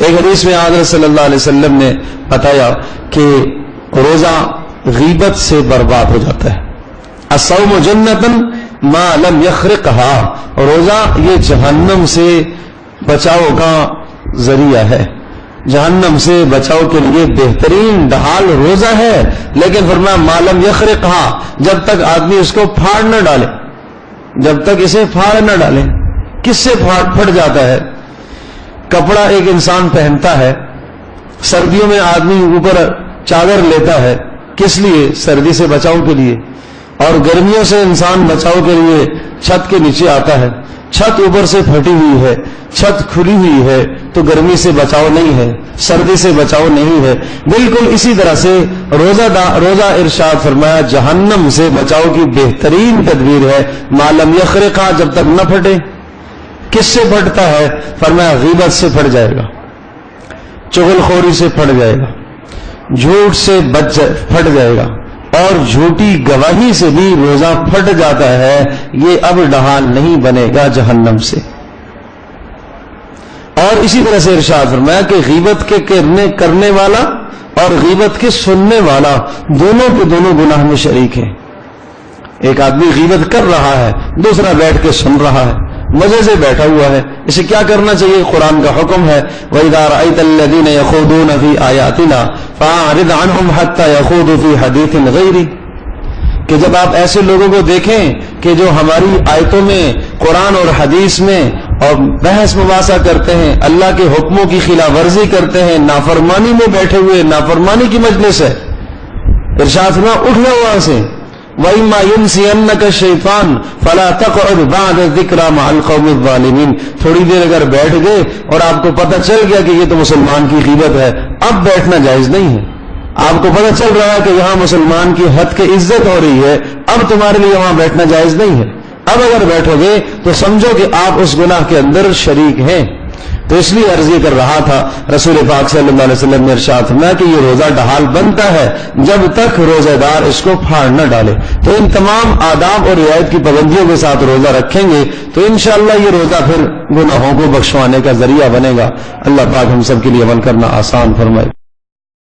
ایک حدیث میں حضرت صلی اللہ علیہ وسلم نے بتایا کہ روزہ غیبت سے برباد ہو جاتا ہے. الصوم جنۃ ما لم یخرقها، روزہ یہ جہنم سے بچاؤ کا ذریعہ ہے، جہنم سے بچاؤ کے لیے بہترین ڈھال روزہ ہے. لیکن فرمایا ما لم یخرقها، جب تک آدمی اس کو پھاڑ نہ ڈالے، جب تک اسے پھاڑ نہ ڈالے. کس سے پھٹ جاتا ہے؟ کپڑا ایک انسان پہنتا ہے، سردیوں میں آدمی اوپر چادر لیتا ہے، کس لیے؟ سردی سے بچاؤ کے لیے. اور گرمیوں سے انسان بچاؤ کے لیے چھت کے نیچے آتا ہے. چھت اوپر سے پھٹی ہوئی ہے، چھت کھلی ہوئی ہے تو گرمی سے بچاؤ نہیں ہے، سردی سے بچاؤ نہیں ہے. بالکل اسی طرح سے روزہ ارشاد فرمایا جہنم سے بچاؤ کی بہترین تدبیر ہے. ما لم یخرقها، جب تک نہ پھٹے. کس سے پھٹتا ہے؟ فرمایا غیبت سے پھٹ جائے گا، چغل خوری سے پھٹ جائے گا، جھوٹ سے پھٹ جائے گا، اور جھوٹی گواہی سے بھی روزہ پھٹ جاتا ہے. یہ اب ڈھال نہیں بنے گا جہنم سے. اور اسی طرح سے ارشاد فرمایا کہ غیبت کے کرنے والا اور غیبت کے سننے والا دونوں کے دونوں گناہ میں شریک ہیں. ایک آدمی غیبت کر رہا ہے، دوسرا بیٹھ کے سن رہا ہے، مزے سے بیٹھا ہوا ہے. اسے کیا کرنا چاہیے؟ قرآن کا حکم ہے وَإِذَا رَأَيْتَ الَّذِينَ يَخُوضُونَ فِي آيَاتِنَا فَأَعْرِضْ عَنْهُمْ حَتَّى يَخُوضُوا فِي حَدِيثٍ غَيْرِهِ، کہ جب آپ ایسے لوگوں کو دیکھیں کہ جو ہماری آیتوں میں، قرآن اور حدیث میں اور بحث مباحثہ کرتے ہیں، اللہ کے حکموں کی خلاف ورزی کرتے ہیں، نافرمانی میں بیٹھے ہوئے، نافرمانی کی مجلس ہے. ارشاد فرمایا اٹھ جاؤ وہاں سے. وَإِمَّا يُنْسِيَنَّكَ الشَّيْطَانُ فَلَا تَقْعُدْ بَعْدَ الذِّكْرَىٰ مَعَ الْقَوْمِ الظَّالِمِينَ. تھوڑی دیر اگر بیٹھ گئے اور آپ کو پتہ چل گیا کہ یہ تو مسلمان کی غیبت ہے، اب بیٹھنا جائز نہیں ہے. آپ کو پتہ چل رہا ہے کہ یہاں مسلمان کی حد کی عزت ہو رہی ہے، اب تمہارے لیے وہاں بیٹھنا جائز نہیں ہے. اب اگر بیٹھو گے تو سمجھو کہ آپ اس گناہ کے اندر شریک ہیں. تو اس لیے عرض یہ کر رہا تھا، رسول پاک صلی اللہ علیہ وسلم نے ارشاد فرمایا کہ یہ روزہ ڈھال بنتا ہے جب تک روزہ دار اس کو پھاڑ نہ ڈالے. تو ان تمام آداب اور رعایت کی پابندیوں کے ساتھ روزہ رکھیں گے تو انشاءاللہ یہ روزہ پھر گناہوں کو بخشوانے کا ذریعہ بنے گا. اللہ پاک ہم سب کے لیے عمل کرنا آسان فرمائے.